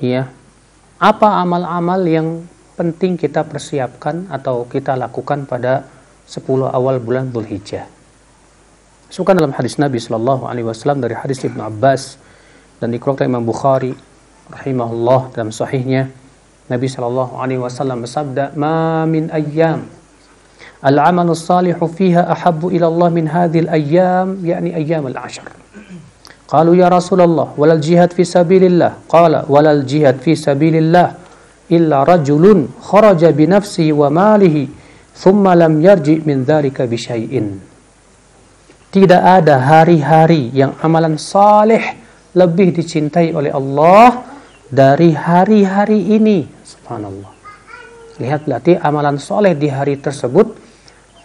ya, apa amal-amal yang penting kita persiapkan atau kita lakukan pada 10 awal bulan Dzulhijjah. Disebutkan dalam hadis Nabi sallallahu alaihi wasallam dari hadis Ibnu Abbas dan dikeluarkan Imam Bukhari rahimahullah dalam sahihnya, Nabi sallallahu alaihi wasallam bersabda, "Ma min ayyam al-'amalu salihu fiha ahabbu ila Allah min hadhil ayyam, yakni ayyam al-'ashr." Qalu ya Rasulullah, walal jihad fi sabilillah? Qala walal jihad fi sabilillah illa rajulun kharaja bi nafsihi wa malihi thumma lam yarji min dzalika bi syai'in. Tidak ada hari-hari yang amalan saleh lebih dicintai oleh Allah dari hari-hari ini. Subhanallah. Lihat, berarti amalan saleh di hari tersebut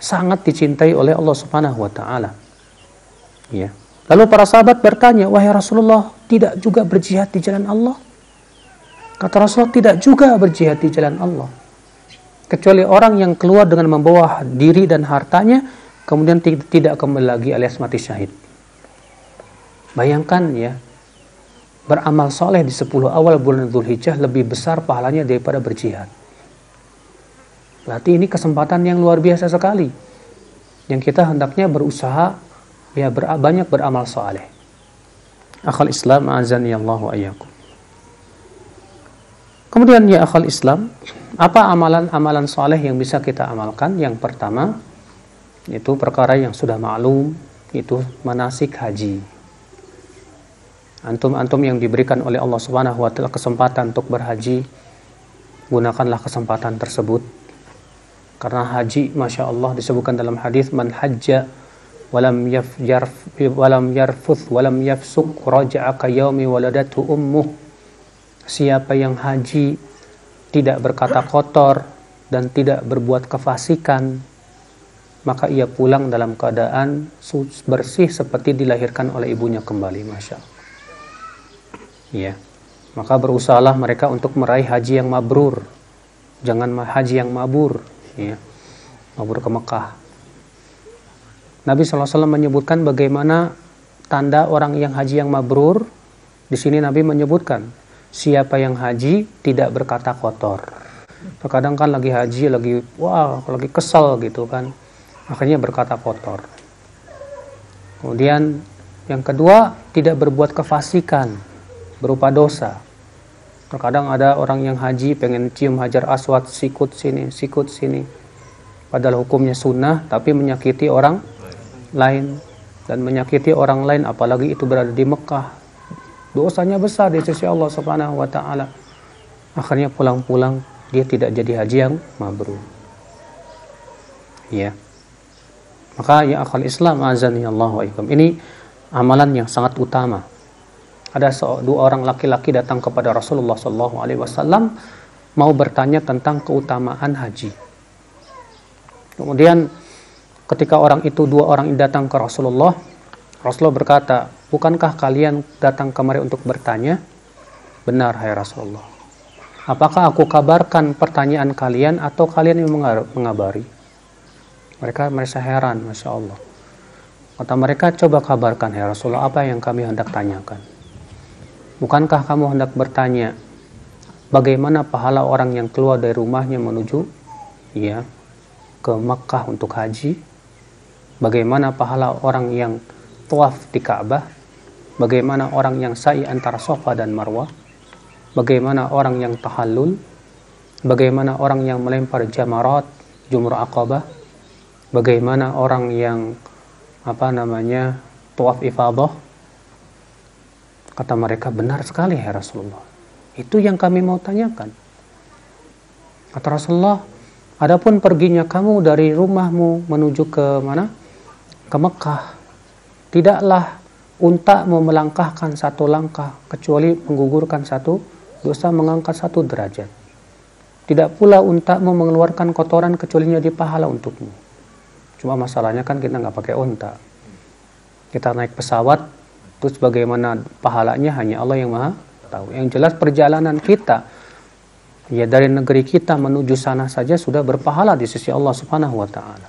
sangat dicintai oleh Allah Subhanahu wa taala. Ya. Lalu para sahabat bertanya, "Wahai Rasulullah, tidak juga berjihad di jalan Allah?" Kata Rasulullah, tidak juga berjihad di jalan Allah. Kecuali orang yang keluar dengan membawa diri dan hartanya, kemudian tidak kembali lagi alias mati syahid. Bayangkan ya, beramal soleh di 10 awal bulan Dzulhijjah lebih besar pahalanya daripada berjihad. Berarti ini kesempatan yang luar biasa sekali, yang kita hendaknya berusaha ya banyak beramal soleh. Akhal Islam, azani Allahu ayyakum. Kemudian ya akhal Islam, apa amalan-amalan soleh yang bisa kita amalkan? Yang pertama, itu perkara yang sudah maklum, itu manasik haji. Antum yang diberikan oleh Allah Subhanahu wa taala kesempatan untuk berhaji, gunakanlah kesempatan tersebut. Karena haji, Masya Allah, disebutkan dalam hadis, man hajja walam yarfuth walam yafsuk raja'a ka yaumi waladatu ummuh. Siapa yang haji tidak berkata kotor dan tidak berbuat kefasikan, maka ia pulang dalam keadaan bersih seperti dilahirkan oleh ibunya kembali. Masya Allah. Ya. Maka berusahalah mereka untuk meraih haji yang mabrur. Jangan haji yang mabur. Ya. Mabur ke Mekah. Nabi SAW menyebutkan bagaimana tanda orang yang haji yang mabrur. Di sini Nabi menyebutkan, siapa yang haji tidak berkata kotor. Terkadang kan lagi haji, lagi kesel gitu kan, akhirnya berkata kotor. Kemudian yang kedua, tidak berbuat kefasikan berupa dosa. Terkadang ada orang yang haji pengen cium hajar aswad, sikut sini, padahal hukumnya sunnah, tapi menyakiti orang lain. Dan menyakiti orang lain, apalagi itu berada di Mekah, dosanya besar di sisi Allah Subhanahu wa taala. Akhirnya pulang-pulang dia tidak jadi haji yang mabrur. Ya. Maka ya akhal Islam, azani Allah wa iyyakum. Ini amalan yang sangat utama. Ada dua orang laki-laki datang kepada Rasulullah SAW mau bertanya tentang keutamaan haji. Kemudian ketika dua orang ini datang ke Rasulullah berkata, "Bukankah kalian datang kemari untuk bertanya?" "Benar, hai Rasulullah." "Apakah aku kabarkan pertanyaan kalian atau kalian yang mengabari?" Mereka merasa heran, Masya Allah. Kata mereka, "Coba kabarkan, hai Rasulullah, apa yang kami hendak tanyakan." "Bukankah kamu hendak bertanya bagaimana pahala orang yang keluar dari rumahnya menuju ke Makkah untuk haji? Bagaimana pahala orang yang tawaf di Ka'bah? Bagaimana orang yang sa'i antara Safa dan Marwah? Bagaimana orang yang tahallul? Bagaimana orang yang melempar jamarat, jumrah Aqabah? Bagaimana orang yang tawaf ifadah?" Kata mereka, "Benar sekali, ya Rasulullah. Itu yang kami mau tanyakan." Kata Rasulullah, "Adapun perginya kamu dari rumahmu menuju ke mana? Ke Mekah. Tidaklah untamu melangkahkan satu langkah kecuali menggugurkan satu dosa, mengangkat satu derajat. Tidak pula untamu mengeluarkan kotoran kecuali jadi pahala untukmu." Cuma masalahnya kan kita nggak pakai unta. Kita naik pesawat, terus bagaimana pahalanya hanya Allah yang Maha tahu. Yang jelas perjalanan kita dari negeri kita menuju sana saja sudah berpahala di sisi Allah Subhanahu wa taala.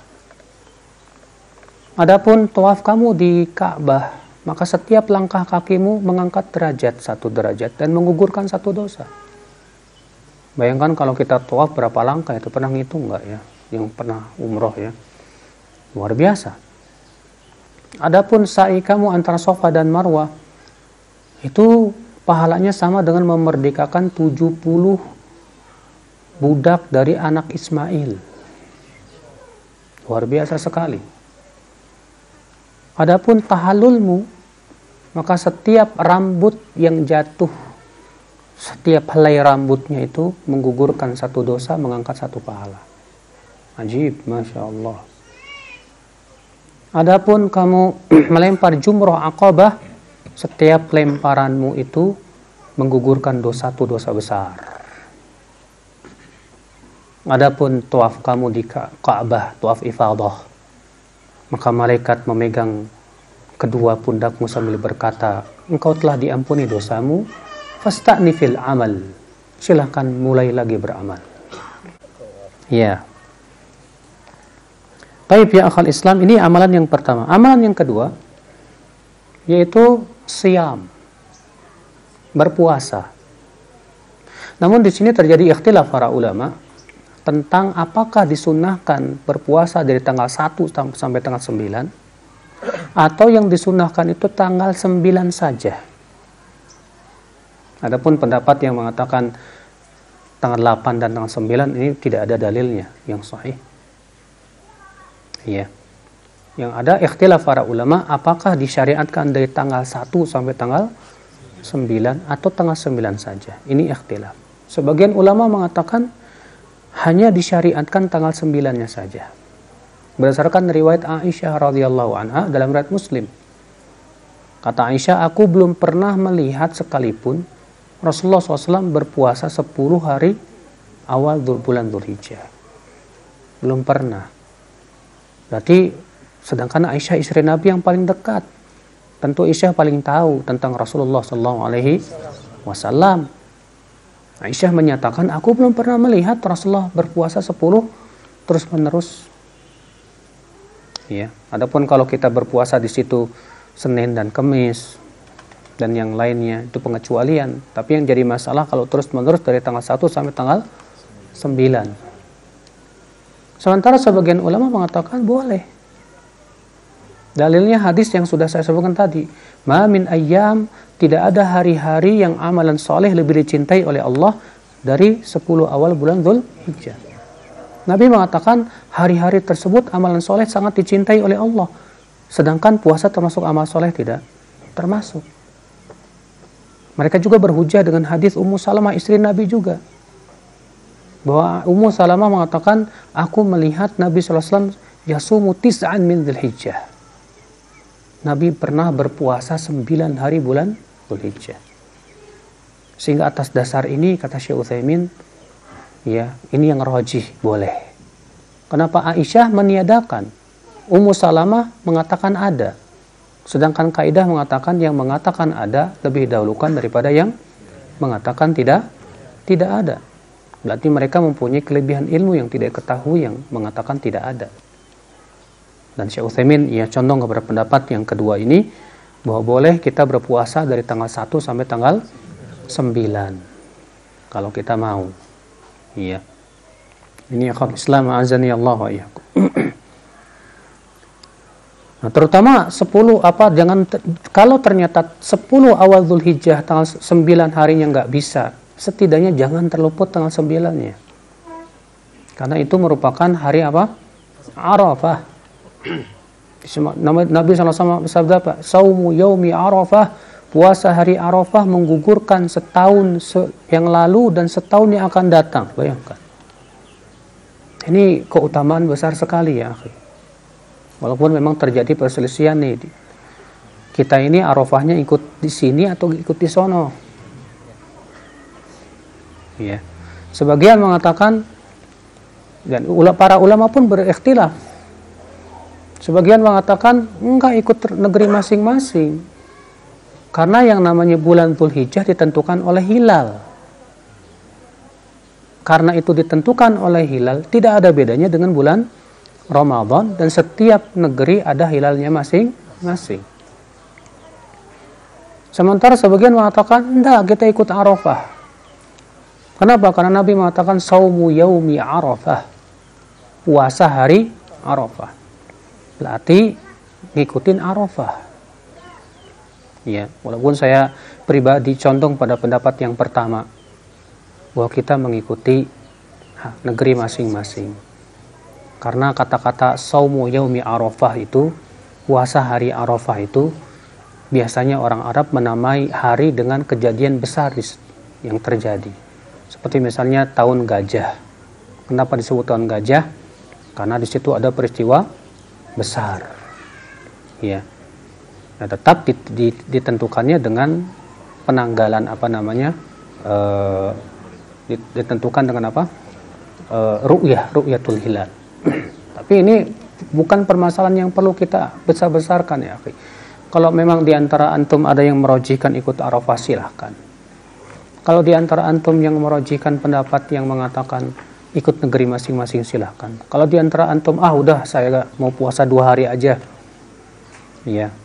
Adapun tawaf kamu di Ka'bah, maka setiap langkah kakimu mengangkat derajat 1 derajat dan menggugurkan 1 dosa. Bayangkan kalau kita tawaf berapa langkah itu, pernah ngitung nggak ya? Yang pernah umroh ya, luar biasa. Adapun sa'i kamu antara Safa dan Marwah itu pahalanya sama dengan memerdekakan 70 budak dari anak Ismail. Luar biasa sekali. Adapun tahallulmu, maka setiap rambut yang jatuh, setiap helai rambutnya itu menggugurkan 1 dosa, mengangkat 1 pahala. Ajib, Masya Allah. Adapun kamu melempar jumrah Aqabah, setiap lemparanmu itu menggugurkan 1 dosa besar. Adapun tawaf kamu di Ka'bah, tawaf ifadah, maka malaikat memegang kedua pundakmu sambil berkata, engkau telah diampuni dosamu, fasta'nifil amal, silahkan mulai lagi beramal. Ya. Baik ya akhal Islam, ini amalan yang pertama. Amalan yang kedua yaitu siyam, berpuasa. Namun di sini terjadi ikhtilaf para ulama tentang apakah disunnahkan berpuasa dari tanggal 1 sampai tanggal 9 atau yang disunnahkan itu tanggal 9 saja. Adapun pendapat yang mengatakan tanggal 8 dan tanggal 9 ini tidak ada dalilnya yang sahih. Ya. Yang ada ikhtilaf para ulama apakah disyariatkan dari tanggal 1 sampai tanggal 9 atau tanggal 9 saja. Ini ikhtilaf. Sebagian ulama mengatakan hanya disyariatkan tanggal 9-nya saja. Berdasarkan riwayat Aisyah radhiyallahu anha dalam riwayat Muslim. Kata Aisyah, aku belum pernah melihat sekalipun Rasulullah SAW berpuasa 10 hari awal bulan Dzulhijjah. Belum pernah. Berarti sedangkan Aisyah istri Nabi yang paling dekat, tentu Aisyah paling tahu tentang Rasulullah SAW. Aisyah menyatakan, aku belum pernah melihat Rasulullah berpuasa 10 terus menerus. Ya, adapun kalau kita berpuasa di situ Senin dan Kamis dan yang lainnya itu pengecualian. Tapi yang jadi masalah kalau terus menerus dari tanggal 1 sampai tanggal 9. Sementara sebagian ulama mengatakan boleh. Dalilnya hadis yang sudah saya sebutkan tadi. Ma min ayyam, tidak ada hari-hari yang amalan soleh lebih dicintai oleh Allah dari 10 awal bulan Dzulhijjah. Nabi mengatakan hari-hari tersebut amalan soleh sangat dicintai oleh Allah. Sedangkan puasa termasuk amal soleh tidak? Termasuk. Mereka juga berhujah dengan hadis Ummu Salamah istri Nabi juga. Bahwa Ummu Salamah mengatakan, aku melihat Nabi SAW yasumu tis'an min Dzulhijjah. Nabi pernah berpuasa 9 hari bulan Dzulhijjah. Sehingga atas dasar ini, kata Syekh Utsaimin, ya, ini yang rajih, boleh. Kenapa Aisyah meniadakan? Ummu Salamah mengatakan ada. Sedangkan kaidah mengatakan yang mengatakan ada lebih dahulukan daripada yang mengatakan tidak ada. Berarti mereka mempunyai kelebihan ilmu yang tidak ketahui yang mengatakan tidak ada. Dan Syekh Utsaimin ya condong kepada pendapat yang kedua ini, bahwa boleh kita berpuasa dari tanggal 1 sampai tanggal 9 kalau kita mau. Iya. Ini akhwat Islam azani Allah wa iyyakum. Nah, terutama 10 kalau ternyata 10 awal Dzulhijjah tanggal 9 harinya nggak bisa, setidaknya jangan terluput tanggal 9-nya. Karena itu merupakan hari apa? Arafah. Nabi SAW bersabda apa? Saumu yaumi Arafah, puasa hari Arafah menggugurkan setahun yang lalu dan setahun yang akan datang. Bayangkan. Ini keutamaan besar sekali ya, akhi. Walaupun memang terjadi perselisihan nih. Kita ini Arafahnya ikut di sini atau ikut di sono? Ya. Sebagian mengatakan, dan para ulama pun berikhtilaf. Sebagian mengatakan enggak, ikut negeri masing-masing. Karena yang namanya bulan Dzulhijjah ditentukan oleh hilal. Karena itu ditentukan oleh hilal, tidak ada bedanya dengan bulan Ramadan, dan setiap negeri ada hilalnya masing-masing. Sementara sebagian mengatakan, enggak, kita ikut Arafah. Kenapa? Karena Nabi mengatakan, saumu yaumi Arafah. Puasa hari Arafah. Berarti ngikutin Arafah. Ya, walaupun saya pribadi condong pada pendapat yang pertama, bahwa kita mengikuti negeri masing-masing. Karena kata-kata saumu yaumi Arafah itu, puasa hari Arafah itu, biasanya orang Arab menamai hari dengan kejadian besar yang terjadi. Seperti misalnya tahun gajah. Kenapa disebut tahun gajah? Karena di situ ada peristiwa besar. Ya. Nah, tetap ditentukannya dengan penanggalan ditentukan dengan apa? Ru'yatul hilal. Tapi ini bukan permasalahan yang perlu kita besar-besarkan ya, akhi. Kalau memang di antara antum ada yang merojihkan ikut Arafah, silahkan. Kalau di antara antum yang merojihkan pendapat yang mengatakan ikut negeri masing-masing, silahkan. Kalau di antara antum, udah saya mau puasa 2 hari aja. Ya.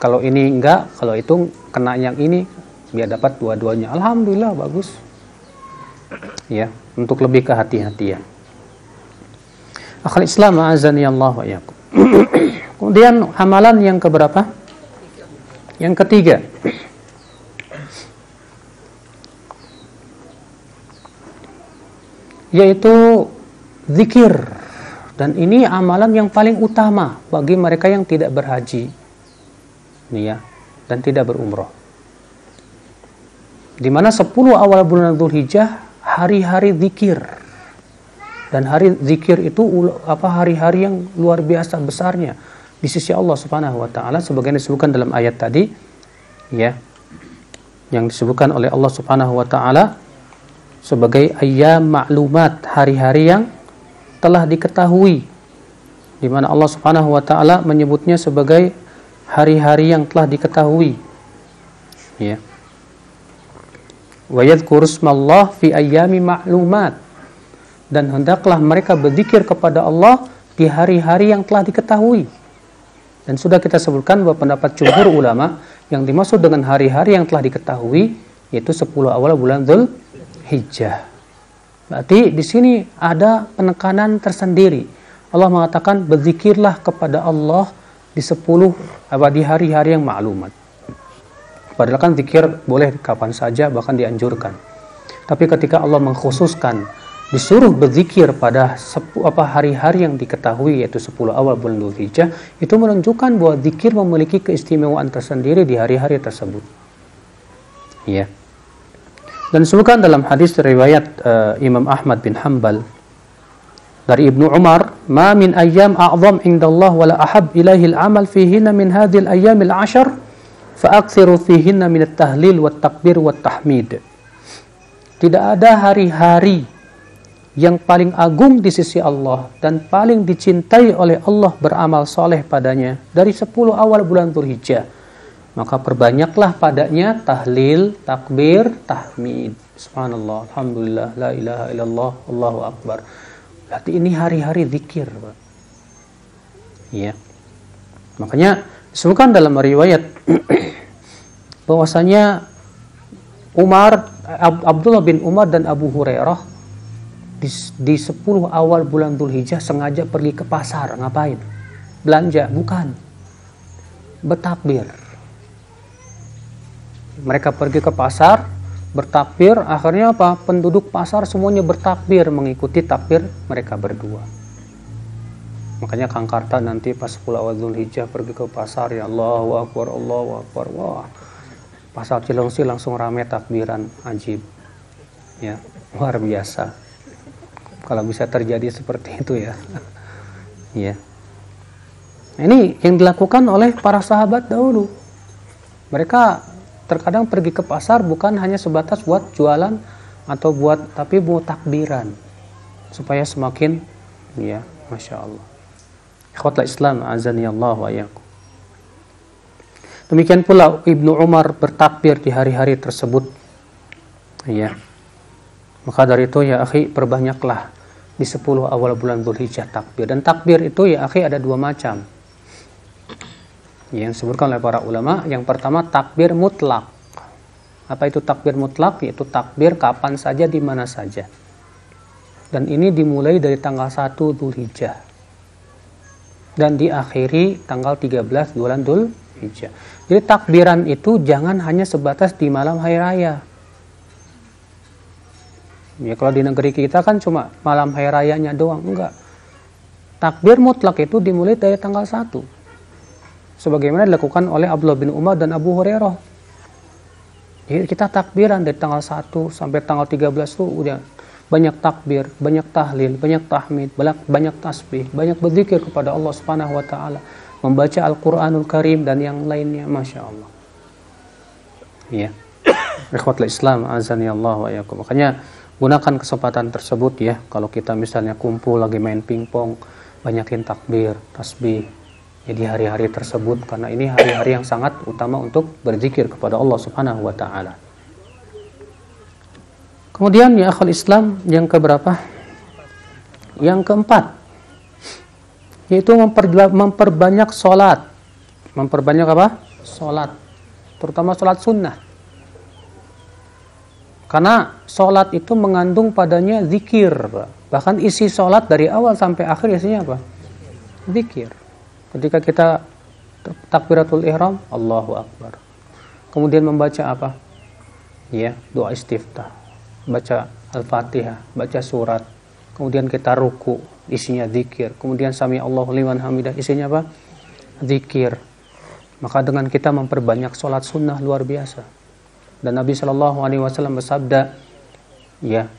Kalau ini enggak, kalau itu kena yang ini, biar dapat dua-duanya. Alhamdulillah, bagus. Ya, untuk lebih kehati-hatian. Akhul Islam, azani Allah wa iyyakum. Kemudian amalan yang keberapa? Yang ketiga. Yaitu zikir. Dan ini amalan yang paling utama bagi mereka yang tidak berhaji. Nih ya, dan tidak berumrah. Di mana 10 awal bulan Dzulhijjah hari-hari zikir. Dan hari zikir itu hari-hari yang luar biasa besarnya di sisi Allah Subhanahu wa taala, sebagaimana disebutkan dalam ayat tadi, ya. Yang disebutkan oleh Allah Subhanahu wa taala sebagai ayyam ma'lumat, hari-hari yang telah diketahui, di mana Allah Subhanahu wa taala menyebutnya sebagai hari-hari yang telah diketahui. Ya. Wa yadhkuru ismallah fi ayyami ma'lumat. Dan hendaklah mereka berzikir kepada Allah di hari-hari yang telah diketahui. Dan sudah kita sebutkan bahwa pendapat jumhur ulama yang dimaksud dengan hari-hari yang telah diketahui yaitu 10 awal bulan Dzulhijjah. Berarti di sini ada penekanan tersendiri. Allah mengatakan berzikirlah kepada Allah di di hari-hari yang maklumat. Padahal kan zikir boleh kapan saja, bahkan dianjurkan. Tapi ketika Allah mengkhususkan disuruh berzikir pada hari-hari yang diketahui yaitu 10 awal bulan Dzulhijjah, itu menunjukkan bahwa zikir memiliki keistimewaan tersendiri di hari-hari tersebut. Ya. Dan disebutkan dalam hadis riwayat Imam Ahmad bin Hanbal dari Ibnu Umar, "Ma min ayyam a'zam indallah wa la ahab ilaihi al-amal fihinna min hadhihi al-ayyam al-'ashr fa aktsiru fihinna min at-tahlil wat-takbir wat-tahmid." Tidak ada hari-hari yang paling agung di sisi Allah dan paling dicintai oleh Allah beramal soleh padanya dari 10 awal bulan Dzulhijjah. Maka perbanyaklah padanya tahlil, takbir, tahmid. Subhanallah, alhamdulillah, la ilaha illallah, Allahu akbar. Berarti ini hari-hari zikir, Pak. Ya. Makanya disebutkan dalam riwayat bahwasanya Abdullah bin Umar dan Abu Hurairah di 10 awal bulan Dzulhijjah sengaja pergi ke pasar. Ngapain? Belanja? Bukan. Bertakbir. Mereka pergi ke pasar, bertakbir, akhirnya apa? Penduduk pasar semuanya bertakbir mengikuti takbir mereka berdua. Makanya Kang Karta nanti pas 10 awal Dzulhijjah pergi ke pasar, ya Allahu Akbar, Allahu Akbar. Wah. Pasar Cilengsi langsung rame takbiran, ajib. Ya, luar biasa. Kalau bisa terjadi seperti itu ya. Ya. Ini yang dilakukan oleh para sahabat dahulu. Mereka terkadang pergi ke pasar bukan hanya sebatas buat jualan atau tapi buat takbiran supaya semakin, ya, Masya Allah. Ikhwatul Islam, azani Allah wa iyyakum. Demikian pula Ibnu Umar bertakbir di hari-hari tersebut. Ya. Maka dari itu ya akhi, perbanyaklah di 10 awal bulan Dzulhijjah takbir. Dan takbir itu ya akhi ada 2 macam. Yang disebutkan oleh para ulama, yang pertama takbir mutlak. Apa itu takbir mutlak? Yaitu takbir kapan saja, di mana saja. Dan ini dimulai dari tanggal 1 Dzulhijjah dan diakhiri tanggal 13 bulan Dzulhijjah. Jadi takbiran itu jangan hanya sebatas di malam hari raya. Ya, kalau di negeri kita kan cuma malam hari rayanya doang, enggak. Takbir mutlak itu dimulai dari tanggal 1. Sebagaimana dilakukan oleh Abdullah bin Umar dan Abu Hurairah. Jadi kita takbiran dari tanggal 1 sampai tanggal 13 itu udah banyak takbir, banyak tahlil, banyak tahmid, banyak tasbih, banyak berzikir kepada Allah Subhanahu wa taala, membaca Al-Qur'anul Karim dan yang lainnya, Masya Allah. Ya. Ikhwatul Islam, azani Allah wa iyyakum. Makanya gunakan kesempatan tersebut ya, kalau kita misalnya kumpul lagi main pingpong, banyakin takbir, tasbih ya di hari-hari tersebut, karena ini hari-hari yang sangat utama untuk berzikir kepada Allah Subhanahu wa taala. Kemudian ya akhul Islam, yang keberapa? Yang keempat, yaitu memperbanyak sholat. Memperbanyak apa? Sholat, terutama sholat sunnah. Karena sholat itu mengandung padanya zikir. Bahkan isi sholat dari awal sampai akhir isinya apa? Zikir. Ketika kita takbiratul ihram, Allahu Akbar. Kemudian membaca apa? Ya, doa istiftah. Baca Al-Fatihah, baca surat. Kemudian kita ruku, isinya zikir. Kemudian sami Allahu liman hamidah, isinya apa? Zikir. Maka dengan kita memperbanyak sholat sunnah luar biasa. Dan Nabi SAW bersabda, ya,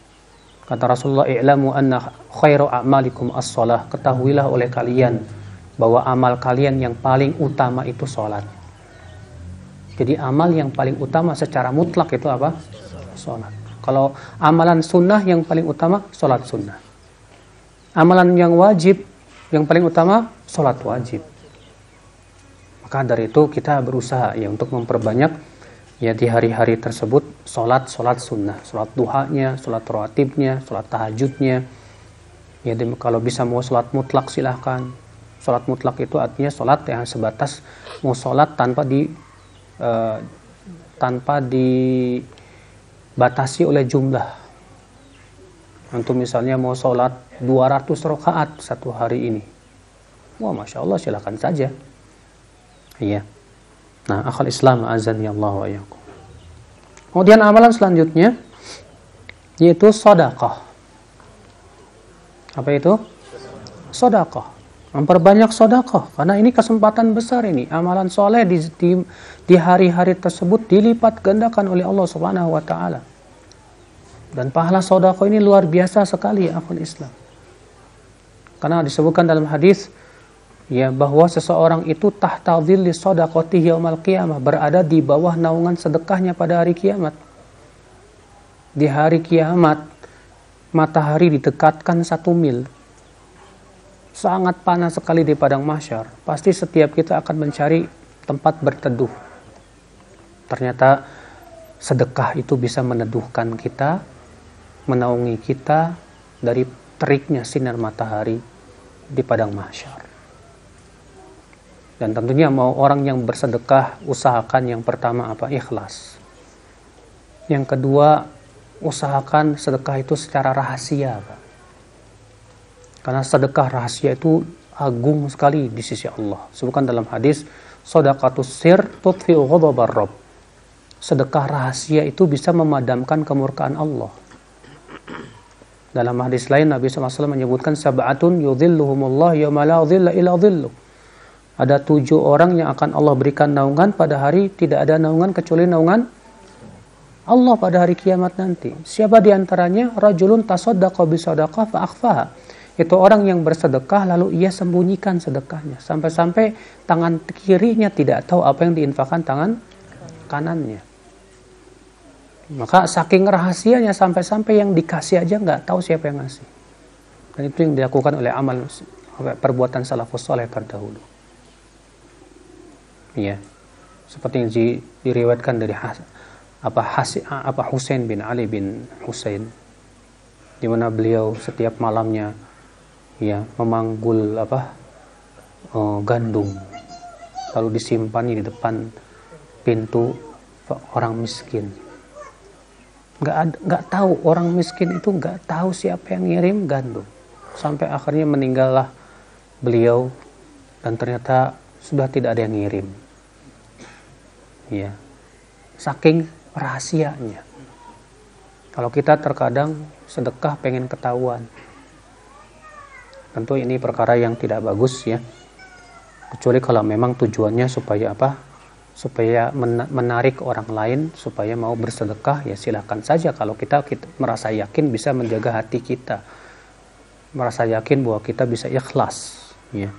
kata Rasulullah, i'lamu anna khairu a'malikum as-shalah. Ketahuilah oleh kalian bahwa amal kalian yang paling utama itu sholat. Jadi amal yang paling utama secara mutlak itu apa? Sholat. Kalau amalan sunnah yang paling utama, sholat sunnah. Amalan yang wajib yang paling utama, sholat wajib. Maka dari itu kita berusaha ya untuk memperbanyak ya di hari-hari tersebut sholat sunnah, sholat duhanya, sholat rawatibnya, sholat tahajudnya. Ya, kalau bisa mau sholat mutlak silahkan. Sholat mutlak itu artinya sholat yang sebatas mau sholat tanpa dibatasi oleh jumlah. Untuk misalnya mau sholat 200 rakaat satu hari ini, wah Masya Allah, silakan saja. Iya. Nah, akhal Islam, azani Allah wa iyyakum. Kemudian amalan selanjutnya yaitu sedekah. Apa itu? Sedekah. Memperbanyak sedekah, karena ini kesempatan besar ini. Amalan soleh di hari-hari tersebut dilipat gandakan oleh Allah Subhanahu wa taala. Dan pahala sedekah ini luar biasa sekali ya akhul Islam. Karena disebutkan dalam hadis ya bahwa seseorang itu tahta dhilli shadaqatihi yaumil qiyamah, berada di bawah naungan sedekahnya pada hari kiamat. Di hari kiamat matahari didekatkan 1 mil. Sangat panas sekali di padang mahsyar. Pasti setiap kita akan mencari tempat berteduh. Ternyata sedekah itu bisa meneduhkan kita, menaungi kita dari teriknya sinar matahari di padang mahsyar. Dan tentunya mau orang yang bersedekah, usahakan yang pertama apa? Ikhlas. Yang kedua, usahakan sedekah itu secara rahasia, Pak. Karena sedekah rahasia itu agung sekali di sisi Allah. Sebutkan dalam hadis, shadaqatus sir tudfi'u ghadabar rabb. Sedekah rahasia itu bisa memadamkan kemurkaan Allah. Dalam hadis lain Nabi SAW menyebutkan sab'atun yudhilluhumullah yawma la dhilla illa dhilluh. Ada 7 orang yang akan Allah berikan naungan pada hari tidak ada naungan kecuali naungan Allah pada hari kiamat nanti. Siapa di antaranya? Rajulun tasaddaqa bi shadaqah fa akhfaha. Itu orang yang bersedekah lalu ia sembunyikan sedekahnya sampai-sampai tangan kirinya tidak tahu apa yang diinfakkan tangan kanannya. Maka saking rahasianya sampai-sampai yang dikasih aja nggak tahu siapa yang ngasih. Dan itu yang dilakukan oleh amal perbuatan salafus saleh terdahulu. Iya. Seperti yang diriwayatkan dari Husain bin Ali bin Husain, di mana beliau setiap malamnya ya memanggul gandum lalu disimpan di depan pintu orang miskin. Nggak tahu, orang miskin itu nggak tahu siapa yang ngirim gandum. Sampai akhirnya meninggallah beliau dan ternyata sudah tidak ada yang ngirim. Ya, saking rahasianya. Kalau kita terkadang sedekah pengen ketahuan, tentu ini perkara yang tidak bagus ya. Kecuali kalau memang tujuannya supaya apa? Supaya menarik orang lain supaya mau bersedekah, ya silakan saja. Kalau kita merasa yakin bisa menjaga hati kita, merasa yakin bahwa kita bisa ikhlas, ya.